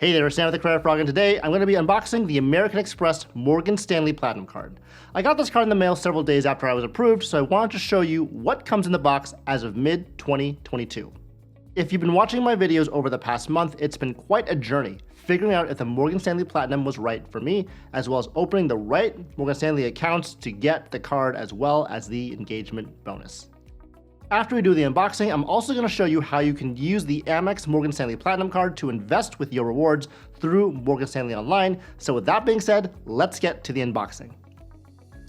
Hey there, Stanley with the Credit Frog, and today I'm going to be unboxing the American Express Morgan Stanley Platinum card. I got this card in the mail several days after I was approved, so I wanted to show you what comes in the box as of mid-2022. If you've been watching my videos over the past month, it's been quite a journey figuring out if the Morgan Stanley Platinum was right for me, as well as opening the right Morgan Stanley accounts to get the card as well as the engagement bonus. After we do the unboxing, I'm also going to show you how you can use the Amex Morgan Stanley Platinum card to invest with your rewards through Morgan Stanley Online. So with that being said, let's get to the unboxing.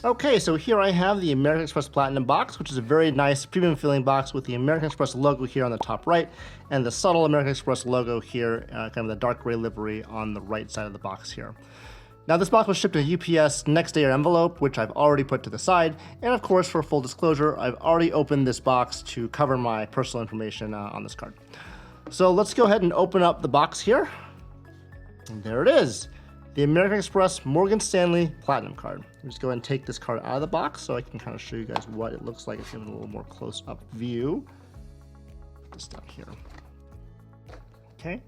Okay, so here I have the American Express Platinum box, which is a very nice premium feeling box with the American Express logo here on the top right and the subtle American Express logo here, kind of the dark gray livery on the right side of the box here. Now this box was shipped in a UPS next day envelope, which I've already put to the side. And of course, for full disclosure, I've already opened this box to cover my personal information on this card. So let's go ahead and open up the box here. And there it is, the American Express Morgan Stanley Platinum card. Just go ahead and take this card out of the box so I can kind of show you guys what it looks like. It's giving a little more close-up view. Put this down here. Okay.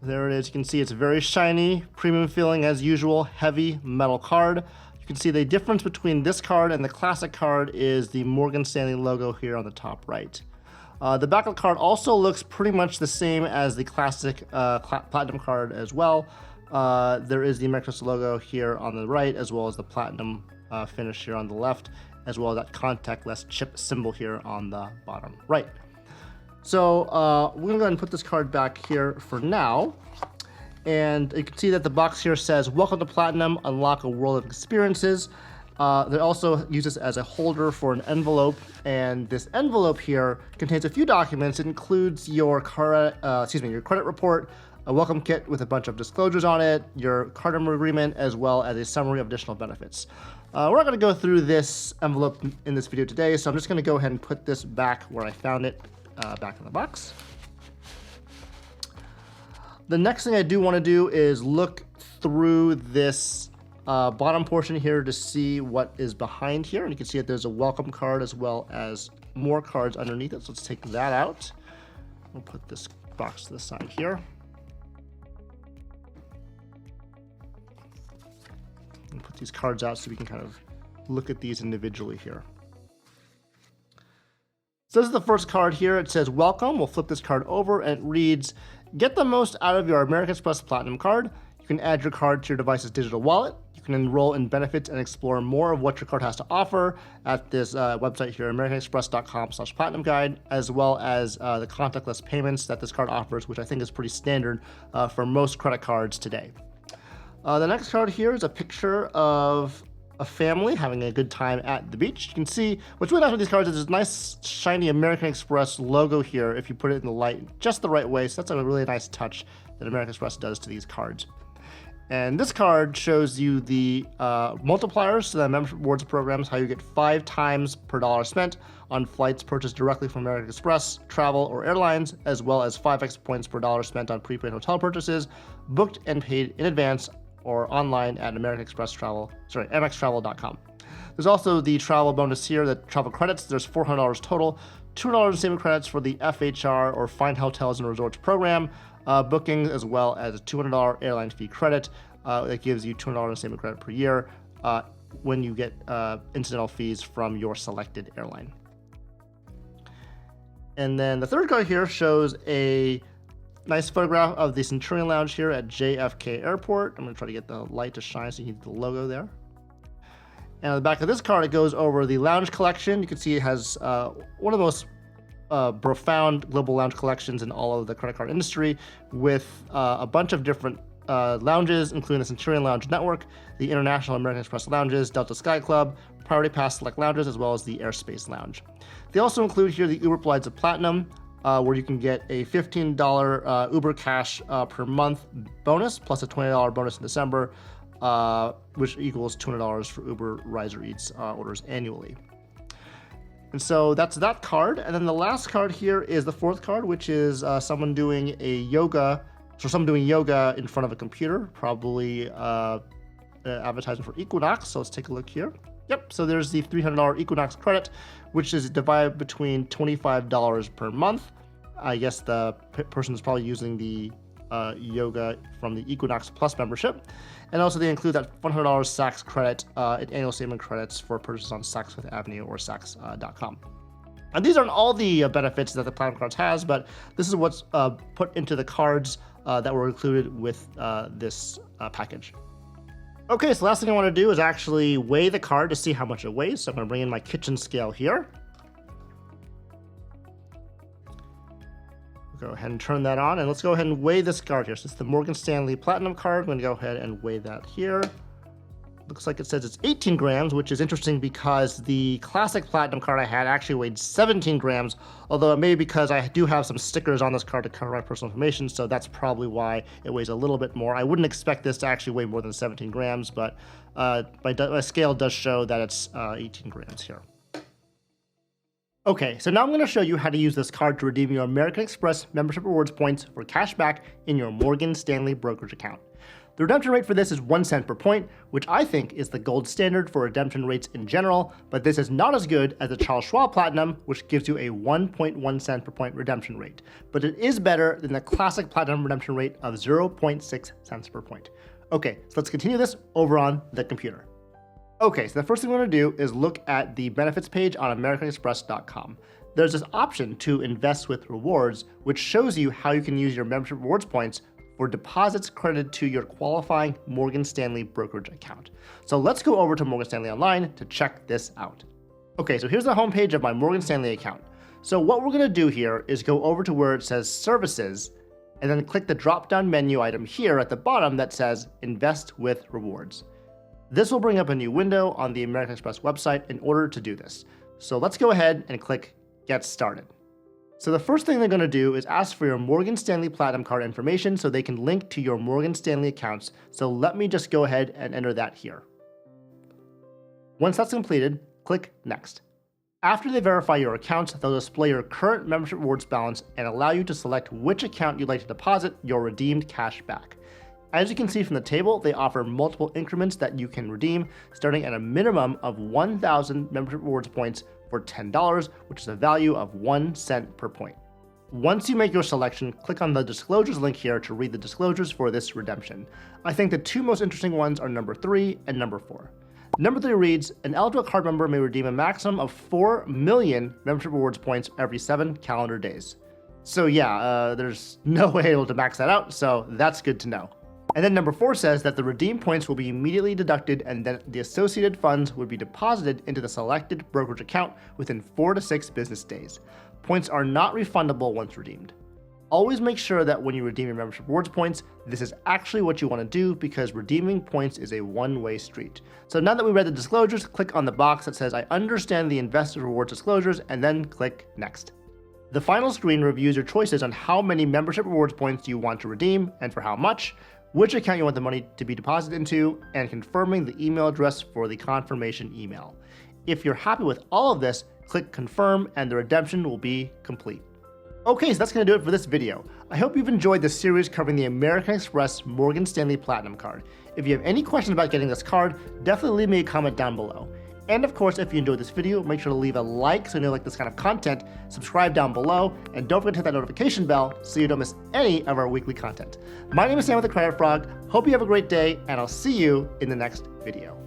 There it is. You can see it's very shiny, premium feeling as usual, heavy metal card. You can see the difference between this card and the classic card is the Morgan Stanley logo here on the top right. The back of the card also looks pretty much the same as the classic platinum card as well. There is the American Express logo here on the right, as well as the platinum finish here on the left, as well as that contactless chip symbol here on the bottom right. So we're gonna go ahead and put this card back here for now. And you can see that the box here says, "Welcome to Platinum, unlock a world of experiences." They also use this as a holder for an envelope. And this envelope here contains a few documents. It includes your credit report, a welcome kit with a bunch of disclosures on it, your card member agreement, as well as a summary of additional benefits. We're not gonna go through this envelope in this video today, so I'm just gonna go ahead and put this back where I found it. Back in the box. The next thing I do want to do is look through this bottom portion here to see what is behind here. And you can see that there's a welcome card as well as more cards underneath it. So let's take that out. We'll put this box to the side here. And put these cards out so we can kind of look at these individually here. So this is the first card here. It says, "Welcome." We'll flip this card over and it reads, "Get the most out of your American Express Platinum card. You can add your card to your device's digital wallet. You can enroll in benefits and explore more of what your card has to offer at this website here, americanexpress.com/platinum guide, as well as the contactless payments that this card offers, which I think is pretty standard for most credit cards today." The next card here is a picture of a family having a good time at the beach. You can see what's really nice with these cards is this nice shiny American Express logo here if you put it in the light just the right way. So that's a really nice touch that American Express does to these cards. And this card shows you the multipliers to the membership rewards programs, how you get 5 times per dollar spent on flights purchased directly from American Express, travel, or airlines, as well as 5x points per dollar spent on prepaid hotel purchases, booked and paid in advance or online at amextravel.com. There's also the travel bonus here, the travel credits. There's $400 total, $200 in saving credits for the FHR or Fine Hotels and Resorts program, bookings, as well as a $200 airline fee credit. That gives you $200 in saving credit per year when you get incidental fees from your selected airline. And then the third card here shows a nice photograph of the Centurion Lounge here at JFK Airport. I'm going to try to get the light to shine so you can see the logo there. And on the back of this card, it goes over the lounge collection. You can see it has one of the most profound global lounge collections in all of the credit card industry, with a bunch of different lounges, including the Centurion Lounge Network, the International American Express Lounges, Delta Sky Club, Priority Pass Select Lounges, as well as the Airspace Lounge. They also include here the Uber Flights of Platinum, where you can get a $15 Uber cash per month bonus, plus a $20 bonus in December, which equals $200 for Uber Riser Eats orders annually. And so that's that card. And then the last card here is the fourth card, which is someone doing yoga in front of a computer, probably advertising for Equinox. So let's take a look here. Yep, so there's the $300 Equinox credit, which is divided between $25 per month. I guess the person is probably using the yoga from the Equinox Plus membership. And also they include that $100 Saks credit in annual statement credits for purchases on Saks Fifth Avenue or Saks.com. And these aren't all the benefits that the Platinum Cards has, but this is what's put into the cards that were included with this package. Okay, so the last thing I want to do is actually weigh the card to see how much it weighs. So I'm going to bring in my kitchen scale here. Go ahead and turn that on, and let's go ahead and weigh this card here. So it's the Morgan Stanley Platinum card. I'm going to go ahead and weigh that here. Looks like it says it's 18 grams, which is interesting because the classic Platinum card I had actually weighed 17 grams, although it may be because I do have some stickers on this card to cover my personal information, so that's probably why it weighs a little bit more. I wouldn't expect this to actually weigh more than 17 grams, but my scale does show that it's 18 grams here. Okay, so now I'm going to show you how to use this card to redeem your American Express membership rewards points for cash back in your Morgan Stanley brokerage account. The redemption rate for this is 1 cent per point, which I think is the gold standard for redemption rates in general, but this is not as good as the Charles Schwab Platinum, which gives you a 1.1 cent per point redemption rate. But it is better than the classic Platinum redemption rate of 0.6 cents per point. Okay, so let's continue this over on the computer. Okay, so the first thing we're going to do is look at the benefits page on AmericanExpress.com. There's this option to invest with rewards, which shows you how you can use your membership rewards points for deposits credited to your qualifying Morgan Stanley brokerage account. So let's go over to Morgan Stanley Online to check this out. Okay, so here's the homepage of my Morgan Stanley account. So what we're going to do here is go over to where it says Services, and then click the drop-down menu item here at the bottom that says Invest with Rewards. This will bring up a new window on the American Express website in order to do this. So let's go ahead and click Get Started. So the first thing they're going to do is ask for your Morgan Stanley Platinum card information so they can link to your Morgan Stanley accounts. So let me just go ahead and enter that here. Once that's completed, click Next. After they verify your accounts, they'll display your current membership rewards balance and allow you to select which account you'd like to deposit your redeemed cash back. As you can see from the table, they offer multiple increments that you can redeem, starting at a minimum of 1,000 membership rewards points for $10, which is a value of 1 cent per point. Once you make your selection, click on the disclosures link here to read the disclosures for this redemption. I think the two most interesting ones are number 3 and number 4. Number 3 reads, an eligible card member may redeem a maximum of 4 million membership rewards points every 7 calendar days. So yeah, there's no way able to max that out, so that's good to know. And then number 4 says that the redeem points will be immediately deducted and then the associated funds would be deposited into the selected brokerage account within 4 to 6 business days. Points are not refundable once redeemed. Always make sure that when you redeem your membership rewards points, this is actually what you want to do because redeeming points is a one-way street. So now that we read the disclosures, click on the box that says I understand the investor rewards disclosures and then click Next. The final screen reviews your choices on how many membership rewards points you want to redeem and for how much, which account you want the money to be deposited into, and confirming the email address for the confirmation email. If you're happy with all of this, click Confirm and the redemption will be complete. Okay, so that's going to do it for this video. I hope you've enjoyed this series covering the American Express Morgan Stanley Platinum card. If you have any questions about getting this card, definitely leave me a comment down below. And of course, if you enjoyed this video, make sure to leave a like so you know like this kind of content, subscribe down below, and don't forget to hit that notification bell so you don't miss any of our weekly content. My name is Sam with the Credit Frog. Hope you have a great day, and I'll see you in the next video.